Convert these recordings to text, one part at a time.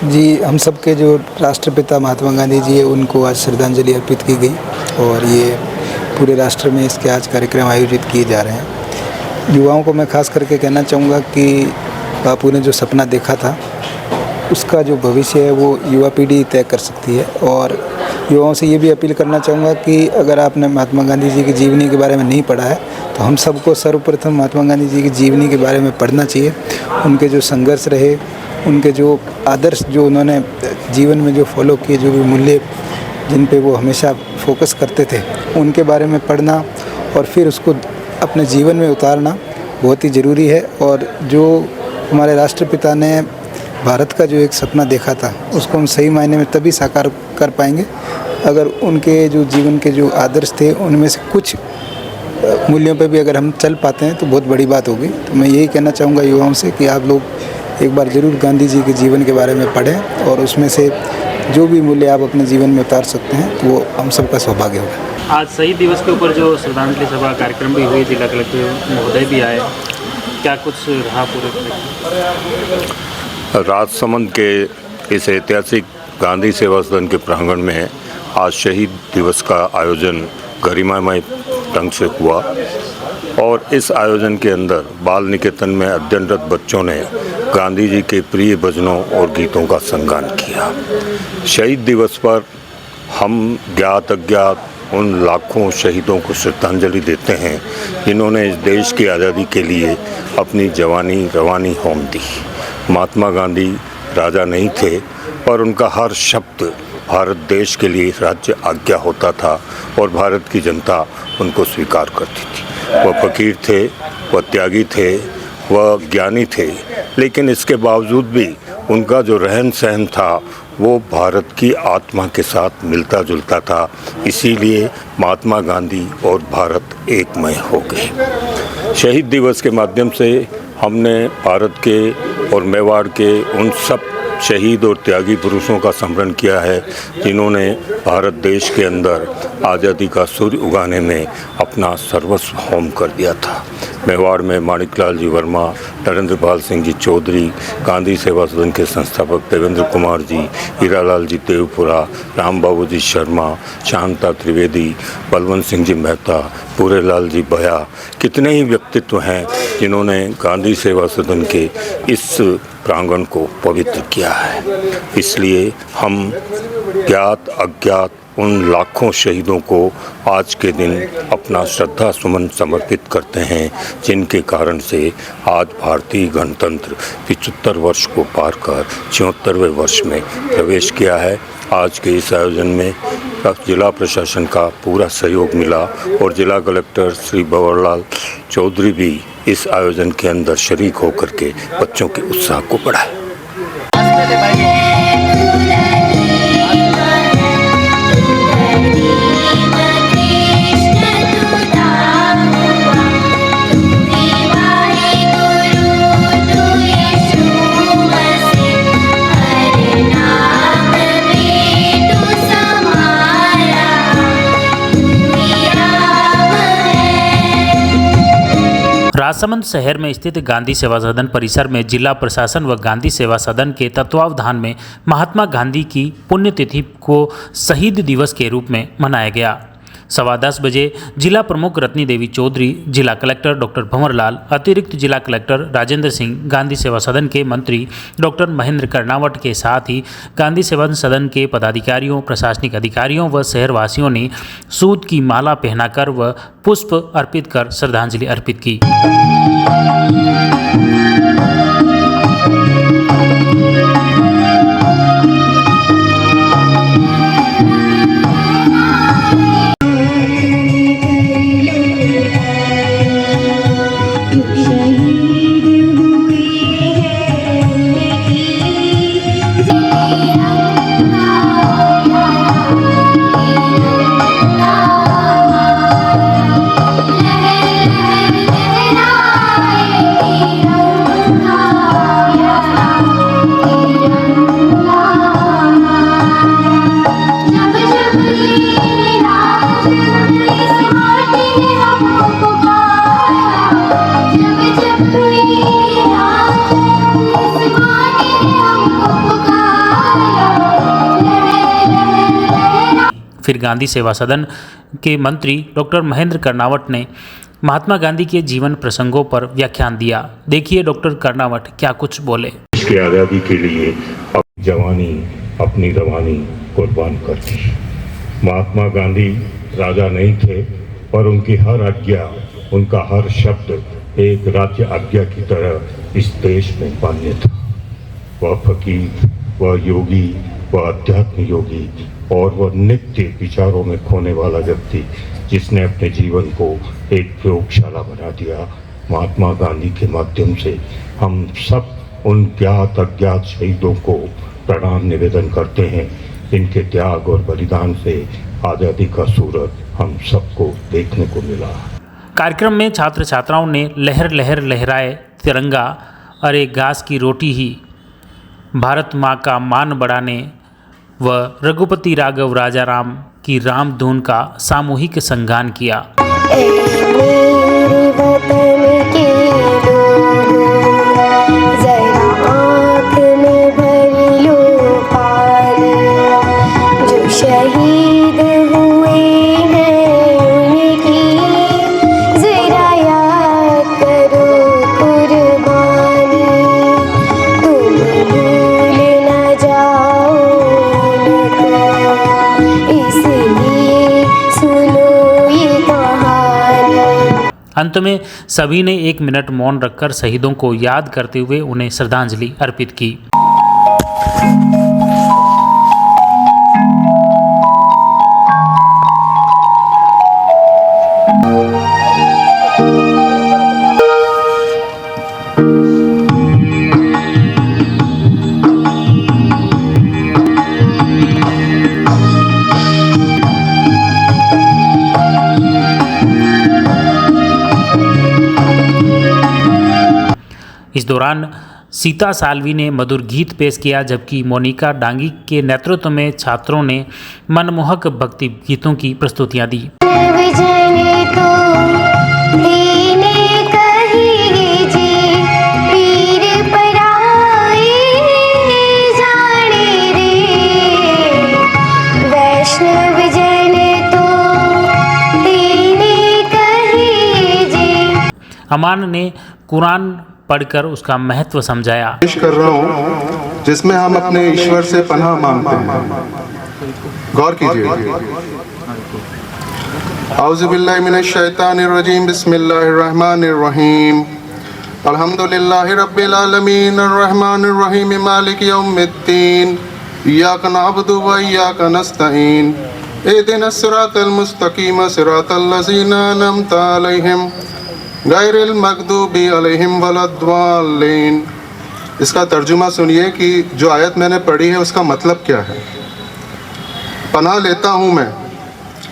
जी, हम सबके जो राष्ट्रपिता महात्मा गांधी जी है उनको आज श्रद्धांजलि अर्पित की गई और ये पूरे राष्ट्र में इसके आज कार्यक्रम आयोजित किए जा रहे हैं। युवाओं को मैं खास करके कहना चाहूँगा कि बापू ने जो सपना देखा था उसका जो भविष्य है वो युवा पीढ़ी तय कर सकती है। और युवाओं से ये भी अपील करना चाहूँगा कि अगर आपने महात्मा गांधी जी की जीवनी के बारे में नहीं पढ़ा है तो हम सबको सर्वप्रथम महात्मा गांधी जी की जीवनी के बारे में पढ़ना चाहिए। उनके जो संघर्ष रहे, उनके जो आदर्श जो उन्होंने जीवन में जो फॉलो किए, जो भी मूल्य जिन पे वो हमेशा फोकस करते थे, उनके बारे में पढ़ना और फिर उसको अपने जीवन में उतारना बहुत ही ज़रूरी है। और जो हमारे राष्ट्रपिता ने भारत का जो एक सपना देखा था उसको हम सही मायने में तभी साकार कर पाएंगे अगर उनके जो जीवन के जो आदर्श थे उनमें से कुछ मूल्यों पे भी अगर हम चल पाते हैं तो बहुत बड़ी बात होगी। तो मैं यही कहना चाहूँगा युवाओं से कि आप लोग एक बार ज़रूर गांधी जी के जीवन के बारे में पढ़ें और उसमें से जो भी मूल्य आप अपने जीवन में उतार सकते हैं तो वो हम सबका सौभाग्य होगा। आज शहीद दिवस के ऊपर जो श्रद्धांजलि सभा कार्यक्रम भी हुई, जिला कलेक्टर महोदय भी आए, क्या कुछ रहा पूरे? राजसमंद के इस ऐतिहासिक गांधी सेवा सदन के प्रांगण में आज शहीद दिवस का आयोजन गरिमामय ढंग से हुआ और इस आयोजन के अंदर बाल निकेतन में अध्ययनरत बच्चों ने गांधी जी के प्रिय भजनों और गीतों का संगान किया। शहीद दिवस पर हम ज्ञात अज्ञात उन लाखों शहीदों को श्रद्धांजलि देते हैं जिन्होंने इस देश की आज़ादी के लिए अपनी जवानी रवानी होम दी। महात्मा गांधी राजा नहीं थे पर उनका हर शब्द भारत देश के लिए राज्य आज्ञा होता था और भारत की जनता उनको स्वीकार करती थी। वह फकीर थे, वह त्यागी थे, वह ज्ञानी थे, लेकिन इसके बावजूद भी उनका जो रहन सहन था वो भारत की आत्मा के साथ मिलता जुलता था। इसीलिए महात्मा गांधी और भारत एकमय हो गए। शहीद दिवस के माध्यम से हमने भारत के और मेवाड़ के उन सब शहीद और त्यागी पुरुषों का स्मरण किया है जिन्होंने भारत देश के अंदर आज़ादी का सूर्य उगाने में अपना सर्वस्व होम कर दिया था। मेवाड़ में माणिकलाल जी वर्मा, नरेंद्रपाल सिंह जी चौधरी, गांधी सेवा सदन के संस्थापक देवेंद्र कुमार जी, हीरालाल जी देवपुरा, राम बाबू जी शर्मा, शांता त्रिवेदी, बलवंत सिंह जी मेहता, पूरेलाल जी बया, कितने ही व्यक्तित्व हैं जिन्होंने गांधी सेवा सदन के इस प्रांगण को पवित्र किया है। इसलिए हम ज्ञात अज्ञात उन लाखों शहीदों को आज के दिन अपना श्रद्धा सुमन समर्पित करते हैं, जिनके कारण से आज भारतीय गणतंत्र 75 वर्ष को पार कर 74वें वर्ष में प्रवेश किया है। आज के इस आयोजन में जिला प्रशासन का पूरा सहयोग मिला और जिला कलेक्टर श्री भंवरलाल चौधरी भी इस आयोजन के अंदर शरीक होकर के बच्चों के उत्साह को बढ़ाए। राजसमंद शहर में स्थित गांधी सेवा सदन परिसर में जिला प्रशासन व गांधी सेवा सदन के तत्वावधान में महात्मा गांधी की पुण्यतिथि को शहीद दिवस के रूप में मनाया गया। 10:15 बजे जिला प्रमुख रत्नी देवी चौधरी, जिला कलेक्टर डॉक्टर भंवरलाल, अतिरिक्त जिला कलेक्टर राजेंद्र सिंह, गांधी सेवा सदन के मंत्री डॉक्टर महेंद्र कर्णावट के साथ ही गांधी सेवा सदन के पदाधिकारियों, प्रशासनिक अधिकारियों व शहरवासियों ने सूत की माला पहनाकर व पुष्प अर्पित कर श्रद्धांजलि अर्पित की। फिर गांधी सेवा सदन के मंत्री डॉक्टर महेंद्र कर्णावट ने महात्मा गांधी के जीवन प्रसंगों पर व्याख्यान दिया। देखिए डॉक्टर कर्णावट क्या कुछ बोले। देश की आज़ादी के लिए अपनी जवानी, अपनी रवानी कुर्बान कर दी। महात्मा गांधी राजा नहीं थे, पर उनकी हर आज्ञा, उनका हर शब्द एक राज्य आज्ञा की तरह इस देश में मान्य था। वह फकीर, वह योगी, वह अध्यात्म योगी और वह नित्य विचारों में खोने वाला व्यक्ति, जिसने अपने जीवन को एक प्रयोगशाला बना दिया। महात्मा गांधी के माध्यम से हम सब उन ज्ञात अज्ञात शहीदों को प्रणाम निवेदन करते हैं, जिनके त्याग और बलिदान से आज़ादी का सूरज हम सबको देखने को मिला। कार्यक्रम में छात्र छात्राओं ने लहर लहर लहराए तिरंगा, अरे घास की रोटी ही, भारत माँ का मान बढ़ाने व रघुपति राघव राजा राम की राम धुन का सामूहिक संगान किया। अंत में सभी ने 1 मिनट मौन रखकर शहीदों को याद करते हुए उन्हें श्रद्धांजलि अर्पित की। इस दौरान सीता साल्वी ने मधुर गीत पेश किया, जबकि मोनिका डांगी के नेतृत्व में छात्रों ने मनमोहक भक्ति गीतों की प्रस्तुतियां दी। अमान ने कुरान पढ़कर उसका महत्व समझाया। पेश कर रहा हूँ जिसमें हम अपने ईश्वर से पनाह मांगते हैं। गौर कीजिए। औज़ुबिल्लाहि मिनश शैतानिर रजीम, बिस्मिल्लाहिर रहमानिर रहीम। अल्हम्दुलिल्लाहि रब्बिल आलमीन अर्रहमानिर रहीम मालिकि यौमिद्दीन इय्याका नअबुदु व इय्याका नस्तईन इहदिनस सिरातल मुस्तकीम सिरातल लज़ीना अनअमता अलैहिम गैरिल मग़दूबि अलैहिम वलद्दाल्लीन। इसका तर्जुमा सुनिए कि जो आयत मैंने पढ़ी है उसका मतलब क्या है। पनाह लेता हूँ मैं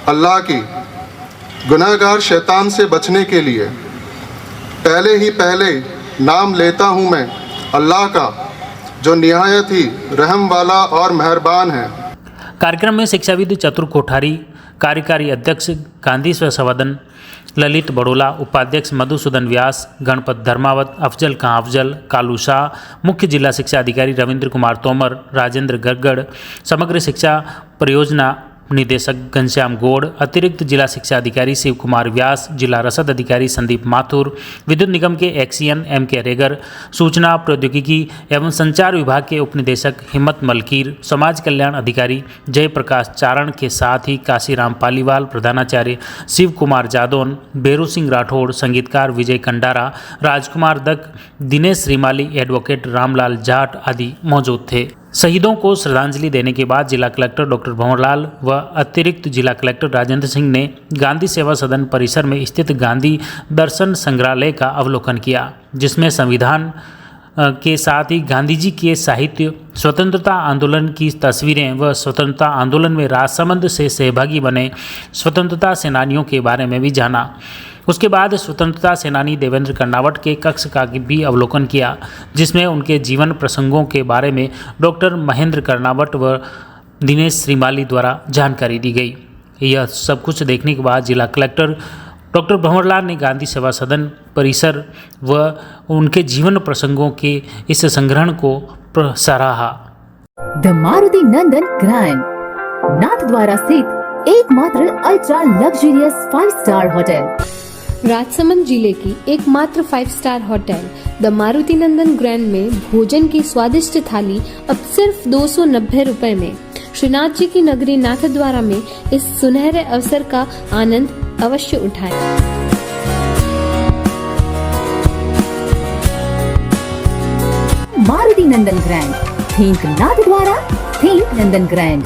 अल्लाह की गुनाहगार शैतान से बचने के लिए। पहले नाम लेता हूँ मैं अल्लाह का जो निहायत ही रहम वाला और मेहरबान है। कार्यक्रम में शिक्षाविद चतुर कोठारी, कार्यकारी अध्यक्ष गांधी सेवा सदन ललित बड़ोला, उपाध्यक्ष मधुसूदन व्यास, गणपत धर्मावत, अफजल खां अफजल, कालू शाह, मुख्य जिला शिक्षा अधिकारी रविंद्र कुमार तोमर, राजेंद्र गरगड़, समग्र शिक्षा परियोजना निदेशक घनश्याम गौड़, अतिरिक्त जिला शिक्षा अधिकारी शिव कुमार व्यास, जिला रसद अधिकारी संदीप माथुर, विद्युत निगम के एक्सीएन M.K. रेगर, सूचना प्रौद्योगिकी एवं संचार विभाग के उपनिदेशक हिम्मत मलकीर, समाज कल्याण अधिकारी जयप्रकाश चारण के साथ ही काशीराम पालीवाल, प्रधानाचार्य शिव कुमार जादौन, बेरू सिंह राठौड़, संगीतकार विजय कंडारा, राजकुमार दत्त, दिनेश श्रीमाली, एडवोकेट रामलाल जाट आदि मौजूद थे। शहीदों को श्रद्धांजलि देने के बाद जिला कलेक्टर डॉक्टर भंवरलाल व अतिरिक्त जिला कलेक्टर राजेंद्र सिंह ने गांधी सेवा सदन परिसर में स्थित गांधी दर्शन संग्रहालय का अवलोकन किया, जिसमें संविधान के साथ ही गांधी जी के साहित्य, स्वतंत्रता आंदोलन की तस्वीरें व स्वतंत्रता आंदोलन में राजसमंद से सहभागी बने स्वतंत्रता सेनानियों के बारे में भी जाना। उसके बाद स्वतंत्रता सेनानी देवेंद्र कर्नावट के कक्ष का भी अवलोकन किया, जिसमें उनके जीवन प्रसंगों के बारे में डॉक्टर महेंद्र कर्नावट व दिनेश श्रीमाली द्वारा जानकारी दी गई। यह सब कुछ देखने के बाद जिला कलेक्टर डॉक्टर भंवरलाल ने गांधी सेवा सदन परिसर व उनके जीवन प्रसंगों के इस संग्रहण को सराहा। द मारुति नंदन ग्रैंड नाथ द्वारा स्थित एकमात्र ultra luxurious 5 star hotel, Rajsamand जिले की एकमात्र 5 star hotel the Maruti Nandan grand में भोजन की स्वादिष्ट थाली अब सिर्फ 290 रुपए में। श्रीनाथ जी की नगरी नाथद्वारा में इस सुनहरे अवसर का आनंद अवश्य उठाएं। मारुति नंदन ग्रैंड, थिंक नाथद्वारा, थिंक नंदन ग्रैंड।